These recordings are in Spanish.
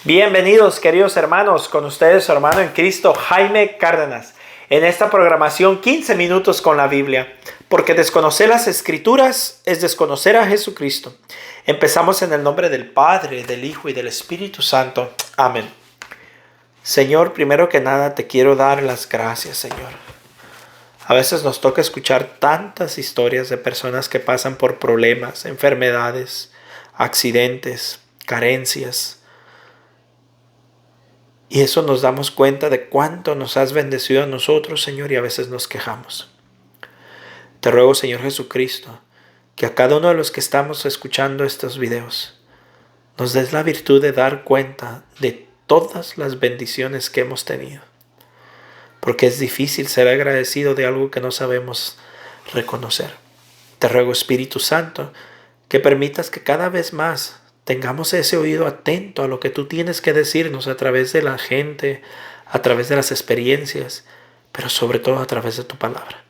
Bienvenidos, queridos hermanos, con ustedes su hermano en Cristo, Jaime Cárdenas, en esta programación 15 minutos con la Biblia, porque desconocer las Escrituras es desconocer a Jesucristo. Empezamos en el nombre del Padre, del Hijo y del Espíritu Santo. Amén. Señor, primero que nada te quiero dar las gracias, Señor. A veces nos toca escuchar tantas historias de personas que pasan por problemas, enfermedades, accidentes, carencias. Y eso nos damos cuenta de cuánto nos has bendecido a nosotros, Señor, y a veces nos quejamos. Te ruego, Señor Jesucristo, que a cada uno de los que estamos escuchando estos videos, nos des la virtud de dar cuenta de todas las bendiciones que hemos tenido. Porque es difícil ser agradecido de algo que no sabemos reconocer. Te ruego, Espíritu Santo, que permitas que cada vez más tengamos ese oído atento a lo que tú tienes que decirnos a través de la gente, a través de las experiencias, pero sobre todo a través de tu palabra.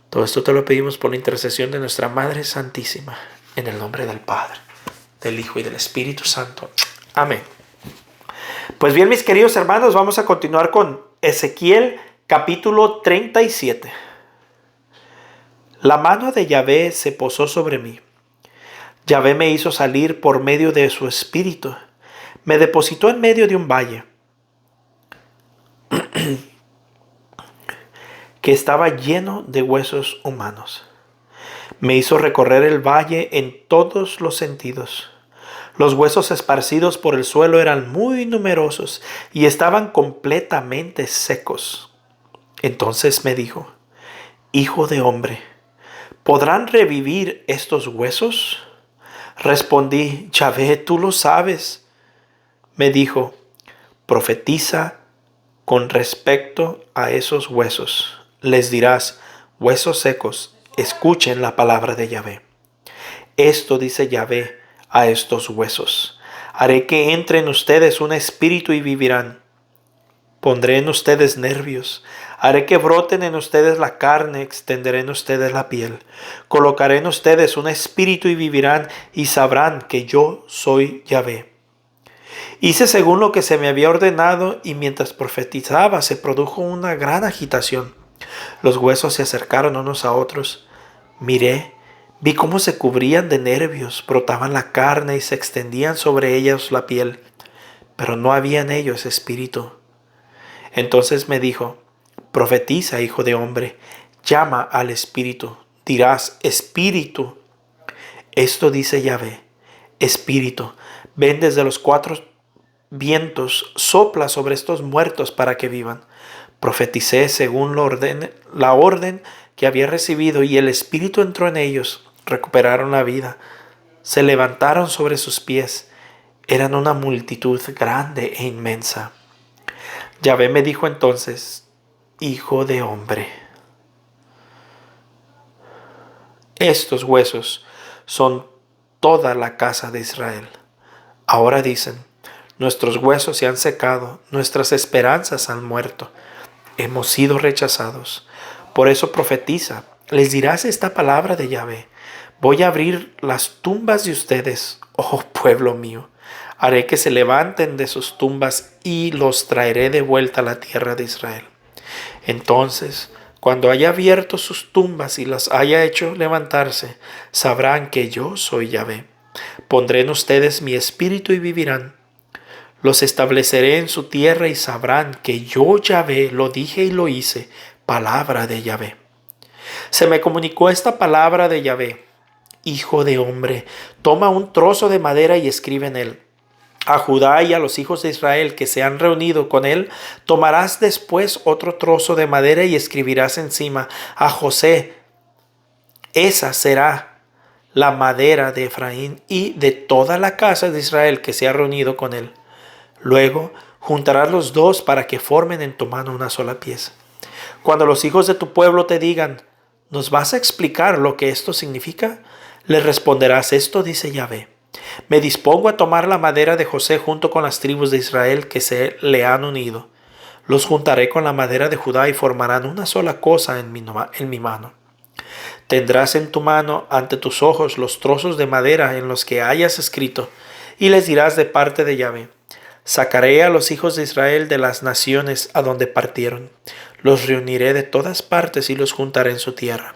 Todo esto te lo pedimos por la intercesión de nuestra Madre Santísima, en el nombre del Padre, del Hijo y del Espíritu Santo. Amén. Pues bien, mis queridos hermanos, vamos a continuar con Ezequiel capítulo 37. La mano de Yahvé se posó sobre mí. Yahvé me hizo salir por medio de su espíritu. Me depositó en medio de un valle que estaba lleno de huesos humanos. Me hizo recorrer el valle en todos los sentidos. Los huesos esparcidos por el suelo eran muy numerosos y estaban completamente secos. Entonces me dijo: Hijo de hombre, ¿podrán revivir estos huesos? Respondí: Yahvé, tú lo sabes. Me dijo: profetiza con respecto a esos huesos. Les dirás: huesos secos, escuchen la palabra de Yahvé. Esto dice Yahvé a estos huesos: haré que entre en ustedes un espíritu y vivirán. Pondré en ustedes nervios, haré que broten en ustedes la carne, extenderé en ustedes la piel. Colocaré en ustedes un espíritu y vivirán, y sabrán que yo soy Yahvé. Hice según lo que se me había ordenado, y mientras profetizaba se produjo una gran agitación. Los huesos se acercaron unos a otros. Miré, vi cómo se cubrían de nervios, brotaban la carne y se extendían sobre ellos la piel, pero no había en ellos espíritu. Entonces me dijo: profetiza, hijo de hombre, llama al espíritu. Dirás: espíritu. Esto dice Yahvé: espíritu, ven desde los cuatro vientos, sopla sobre estos muertos para que vivan. Profeticé según la orden que había recibido, y el espíritu entró en ellos. Recuperaron la vida, se levantaron sobre sus pies. Eran una multitud grande e inmensa. Yahvé me dijo entonces: Hijo de hombre, estos huesos son toda la casa de Israel. Ahora dicen: nuestros huesos se han secado, nuestras esperanzas han muerto, hemos sido rechazados. Por eso profetiza, les dirás esta palabra de Yahvé: voy a abrir las tumbas de ustedes, oh pueblo mío. Haré que se levanten de sus tumbas y los traeré de vuelta a la tierra de Israel. Entonces, cuando haya abierto sus tumbas y las haya hecho levantarse, sabrán que yo soy Yahvé. Pondré en ustedes mi espíritu y vivirán. Los estableceré en su tierra y sabrán que yo, Yahvé, lo dije y lo hice. Palabra de Yahvé. Se me comunicó esta palabra de Yahvé: Hijo de hombre, toma un trozo de madera y escribe en él: a Judá y a los hijos de Israel que se han reunido con él. Tomarás después otro trozo de madera y escribirás encima: a José. Esa será la madera de Efraín y de toda la casa de Israel que se ha reunido con él. Luego juntarás los dos para que formen en tu mano una sola pieza. Cuando los hijos de tu pueblo te digan: ¿nos vas a explicar lo que esto significa?, les responderás: esto dice Yahvé: me dispongo a tomar la madera de José junto con las tribus de Israel que se le han unido. Los juntaré con la madera de Judá y formarán una sola cosa en mi mano. Tendrás en tu mano ante tus ojos los trozos de madera en los que hayas escrito, y les dirás de parte de Yahvé: Sacaré a los hijos de Israel de las naciones a donde partieron. Los reuniré de todas partes y los juntaré en su tierra.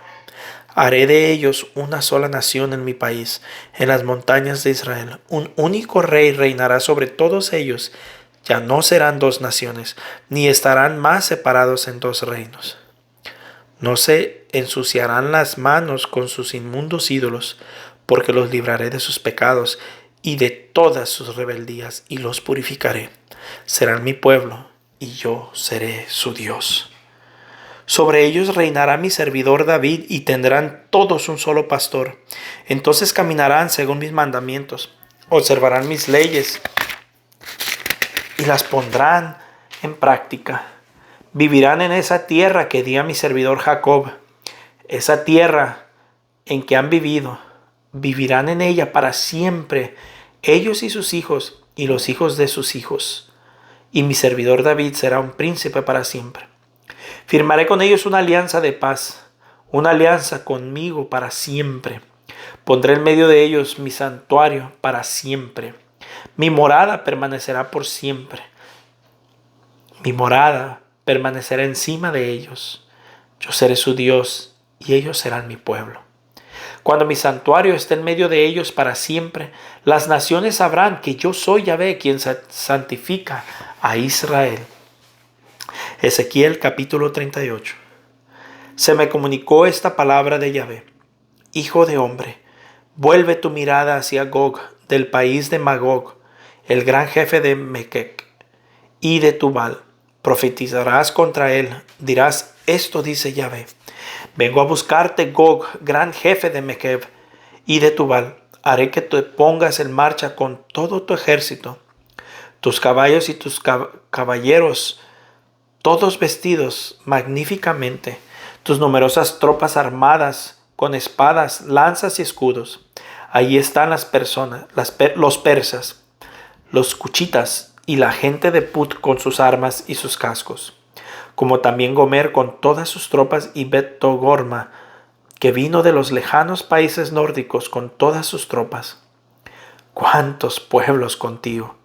Haré de ellos una sola nación en mi país, en las montañas de Israel. Un único rey reinará sobre todos ellos. Ya no serán dos naciones, ni estarán más separados en dos reinos. No se ensuciarán las manos con sus inmundos ídolos, porque los libraré de sus pecados y de todas sus rebeldías, y los purificaré. Serán mi pueblo, y yo seré su Dios. Sobre ellos reinará mi servidor David, y tendrán todos un solo pastor. Entonces caminarán según mis mandamientos, observarán mis leyes, y las pondrán en práctica. Vivirán en esa tierra que di a mi servidor Jacob, esa tierra en que han vivido. Vivirán en ella para siempre, ellos y sus hijos, y los hijos de sus hijos. Y mi servidor David será un príncipe para siempre. Firmaré con ellos una alianza de paz, una alianza conmigo para siempre. Pondré en medio de ellos mi santuario para siempre. Mi morada permanecerá por siempre. Mi morada permanecerá encima de ellos. Yo seré su Dios y ellos serán mi pueblo. Cuando mi santuario esté en medio de ellos para siempre, las naciones sabrán que yo soy Yahvé, quien santifica a Israel. Ezequiel capítulo 38. Se me comunicó esta palabra de Yahvé. Hijo de hombre, vuelve tu mirada hacia Gog, del país de Magog, el gran jefe de Mequec, y de Tubal. Profetizarás contra él, dirás, esto dice Yahvé. Vengo a buscarte, Gog, gran jefe de Mequec y de Tubal. Haré que te pongas en marcha con todo tu ejército, tus caballos y tus caballeros, todos vestidos magníficamente, tus numerosas tropas armadas con espadas, lanzas y escudos. Allí están las personas, los persas, los cuchitas y la gente de Put con sus armas y sus cascos, como también Gomer con todas sus tropas y Bet-Togorma, que vino de los lejanos países nórdicos con todas sus tropas. ¡Cuántos pueblos contigo!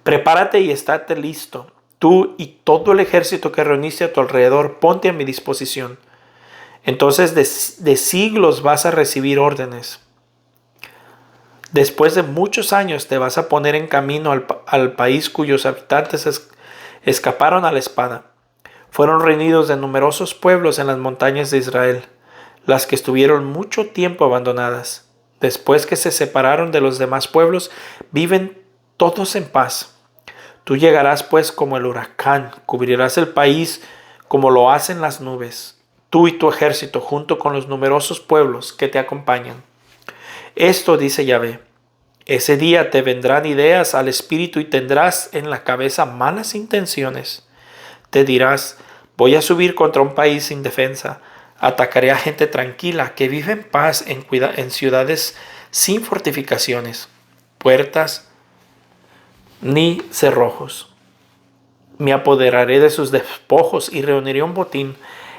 Prepárate y estate listo, tú y todo el ejército que reuniste a tu alrededor, ponte a mi disposición. Entonces de siglos vas a recibir órdenes. Después de muchos años te vas a poner en camino al país cuyos habitantes escaparon a la espada. Fueron reunidos de numerosos pueblos en las montañas de Israel, las que estuvieron mucho tiempo abandonadas. Después que se separaron de los demás pueblos, viven todos en paz. Tú llegarás pues como el huracán, cubrirás el país como lo hacen las nubes, tú y tu ejército junto con los numerosos pueblos que te acompañan. Esto dice Yahvé. Ese día te vendrán ideas al espíritu y tendrás en la cabeza malas intenciones. Te dirás, voy a subir contra un país sin defensa. Atacaré a gente tranquila que vive en paz en ciudades sin fortificaciones, puertas ni cerrojos. Me apoderaré de sus despojos y reuniré un botín.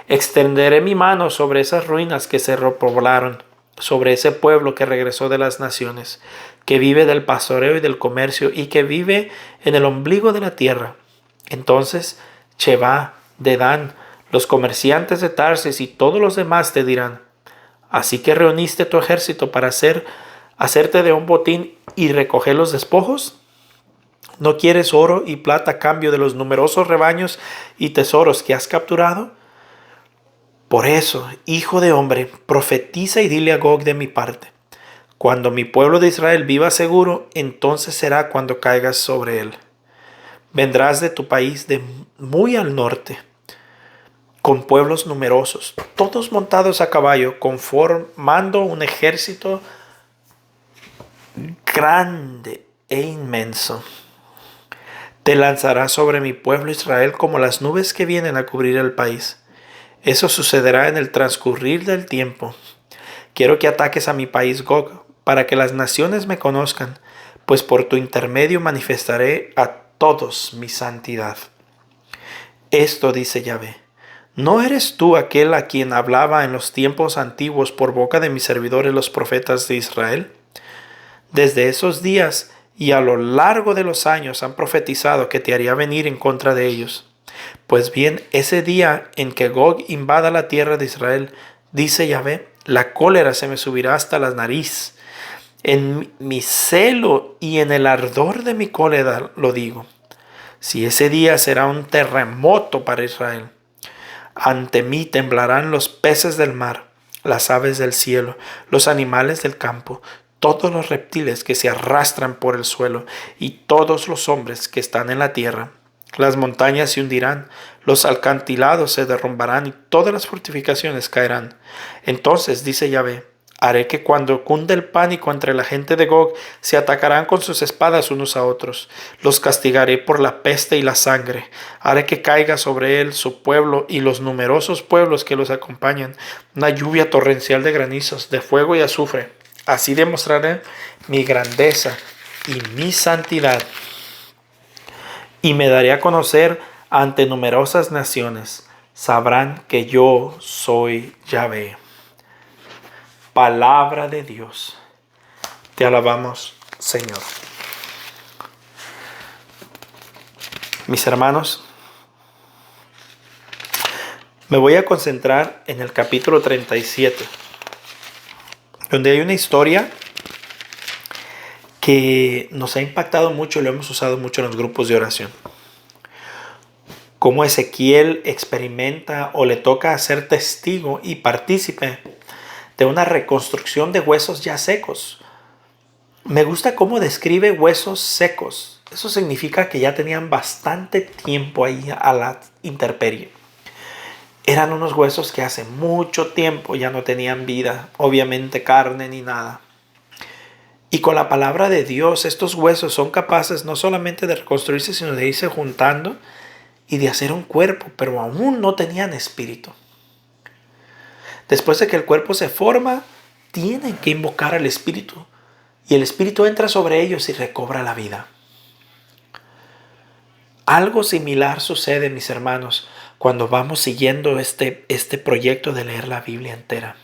Extenderé mi mano sobre esas ruinas que se repoblaron, sobre ese pueblo que regresó de las naciones, que vive del pastoreo y del comercio y que vive en el ombligo de la tierra. Entonces Sheba, Dedán, los comerciantes de Tarsis y todos los demás te dirán, ¿así que reuniste tu ejército para hacerte de un botín y recoger los despojos? ¿No quieres oro y plata a cambio de los numerosos rebaños y tesoros que has capturado? Por eso, hijo de hombre, profetiza y dile a Gog de mi parte. Cuando mi pueblo de Israel viva seguro, entonces será cuando caigas sobre él. Vendrás de tu país de muy al norte, con pueblos numerosos, todos montados a caballo, conformando un ejército grande e inmenso. Te lanzarás sobre mi pueblo Israel como las nubes que vienen a cubrir el país. Eso sucederá en el transcurrir del tiempo. Quiero que ataques a mi país Gog, para que las naciones me conozcan, pues por tu intermedio manifestaré a todos mi santidad. Esto dice Yahvé. ¿No eres tú aquel a quien hablaba en los tiempos antiguos por boca de mis servidores los profetas de Israel? Desde esos días y a lo largo de los años han profetizado que te haría venir en contra de ellos. Pues bien, ese día en que Gog invada la tierra de Israel, dice Yahvé, la cólera se me subirá hasta la nariz. En mi celo y en el ardor de mi cólera lo digo. Si ese día será un terremoto para Israel. Ante mí temblarán los peces del mar, las aves del cielo, los animales del campo, todos los reptiles que se arrastran por el suelo y todos los hombres que están en la tierra. Las montañas se hundirán, los acantilados se derrumbarán y todas las fortificaciones caerán. Entonces, dice Yahvé, haré que cuando cunde el pánico entre la gente de Gog, se atacarán con sus espadas unos a otros. Los castigaré por la peste y la sangre. Haré que caiga sobre él su pueblo y los numerosos pueblos que los acompañan, una lluvia torrencial de granizos, de fuego y azufre. Así demostraré mi grandeza y mi santidad. Y me daré a conocer ante numerosas naciones. Sabrán que yo soy Yahvé. Palabra de Dios. Te alabamos, Señor. Mis hermanos, me voy a concentrar en el capítulo 37, donde hay una historia que nos ha impactado mucho y lo hemos usado mucho en los grupos de oración. Cómo Ezequiel experimenta o le toca ser testigo y partícipe de una reconstrucción de huesos ya secos. Me gusta cómo describe huesos secos. Eso significa que ya tenían bastante tiempo ahí a la intemperie. Eran unos huesos que hace mucho tiempo ya no tenían vida, obviamente carne ni nada. Y con la palabra de Dios, estos huesos son capaces no solamente de reconstruirse, sino de irse juntando y de hacer un cuerpo, pero aún no tenían espíritu. Después de que el cuerpo se forma, tienen que invocar al espíritu. Y el espíritu entra sobre ellos y recobra la vida. Algo similar sucede, mis hermanos, cuando vamos siguiendo este proyecto de leer la Biblia entera.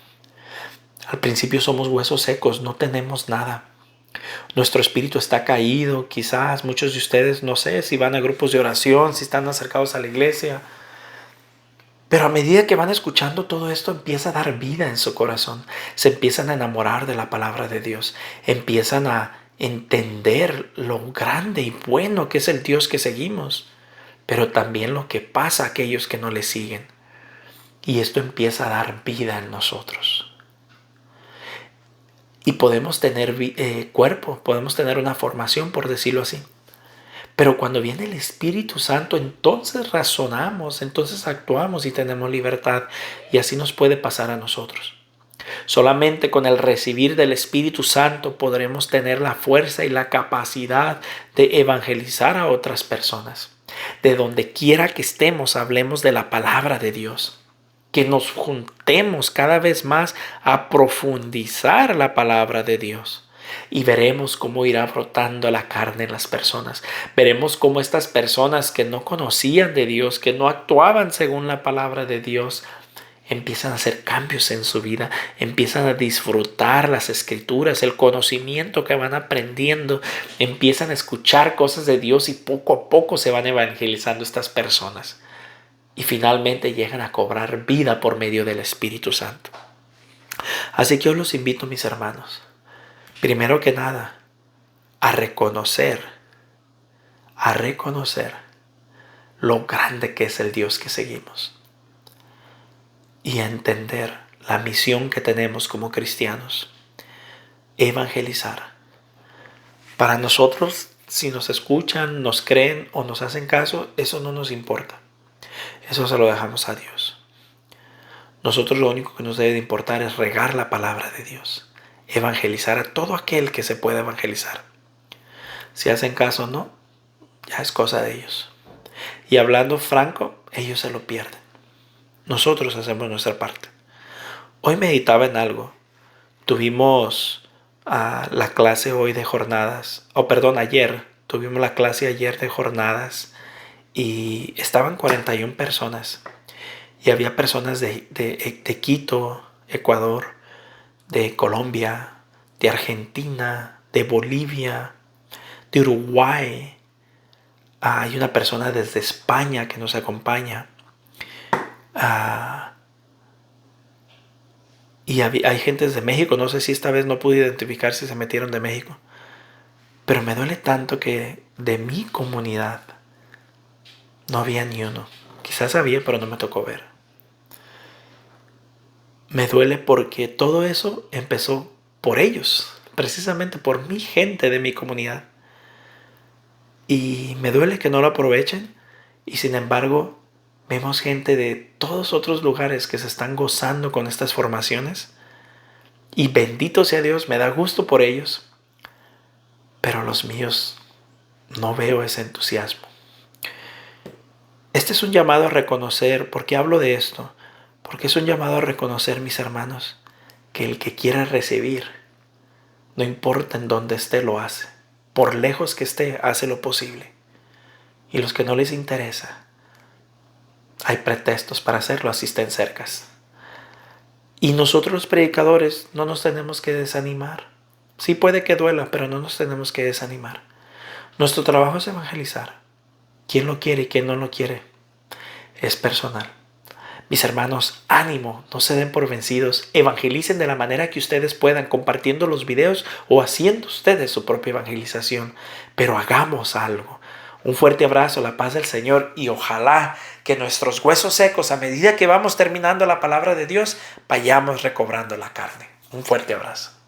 Al principio somos huesos secos, no tenemos nada. Nuestro espíritu está caído, quizás muchos de ustedes, no sé si van a grupos de oración, si están acercados a la iglesia. Pero a medida que van escuchando todo esto, empieza a dar vida en su corazón. Se empiezan a enamorar de la palabra de Dios. Empiezan a entender lo grande y bueno que es el Dios que seguimos, pero también lo que pasa a aquellos que no le siguen. Y esto empieza a dar vida en nosotros. Y podemos tener cuerpo, podemos tener una formación, por decirlo así. Pero cuando viene el Espíritu Santo, entonces razonamos, entonces actuamos y tenemos libertad. Y así nos puede pasar a nosotros. Solamente con el recibir del Espíritu Santo podremos tener la fuerza y la capacidad de evangelizar a otras personas. De donde quiera que estemos, hablemos de la palabra de Dios. Que nos juntemos cada vez más a profundizar la palabra de Dios. Y veremos cómo irá brotando la carne en las personas. Veremos cómo estas personas que no conocían de Dios, que no actuaban según la palabra de Dios, empiezan a hacer cambios en su vida, empiezan a disfrutar las escrituras, el conocimiento que van aprendiendo, empiezan a escuchar cosas de Dios y poco a poco se van evangelizando estas personas. Y finalmente llegan a cobrar vida por medio del Espíritu Santo. Así que yo los invito, mis hermanos, primero que nada, a reconocer lo grande que es el Dios que seguimos. Y a entender la misión que tenemos como cristianos. Evangelizar. Para nosotros, si nos escuchan, nos creen o nos hacen caso, eso no nos importa. Eso se lo dejamos a Dios. Nosotros lo único que nos debe de importar es regar la palabra de Dios. Evangelizar a todo aquel que se pueda evangelizar. Si hacen caso o no, ya es cosa de ellos. Y hablando franco, ellos se lo pierden. Nosotros hacemos nuestra parte. Hoy meditaba en algo. Tuvimos la clase hoy de jornadas. Ayer. Tuvimos la clase ayer de jornadas. Y estaban 41 personas. Y había personas de Quito, Ecuador, de Colombia, de Argentina, de Bolivia, de Uruguay. Hay una persona desde España que nos acompaña. Y hay gente desde México. No sé si esta vez no pude identificar si se metieron de México. Pero me duele tanto que de mi comunidad no había ni uno. Quizás había, pero no me tocó ver. Me duele porque todo eso empezó por ellos. Precisamente por mi gente de mi comunidad. Y me duele que no lo aprovechen. Y sin embargo, vemos gente de todos otros lugares que se están gozando con estas formaciones. Y bendito sea Dios, me da gusto por ellos. Pero los míos no veo ese entusiasmo. Este es un llamado a reconocer. ¿Por qué hablo de esto? Porque es un llamado a reconocer, mis hermanos, que el que quiera recibir, no importa en dónde esté, lo hace. Por lejos que esté, hace lo posible. Y los que no les interesa, hay pretextos para hacerlo, así estén cercas. Y nosotros los predicadores no nos tenemos que desanimar. Sí puede que duela, pero no nos tenemos que desanimar. Nuestro trabajo es evangelizar. ¿Quién lo quiere y quién no lo quiere? Es personal. Mis hermanos, ánimo, no se den por vencidos. Evangelicen de la manera que ustedes puedan, compartiendo los videos o haciendo ustedes su propia evangelización. Pero hagamos algo. Un fuerte abrazo, la paz del Señor, y ojalá que nuestros huesos secos, a medida que vamos terminando la palabra de Dios, vayamos recobrando la carne. Un fuerte abrazo.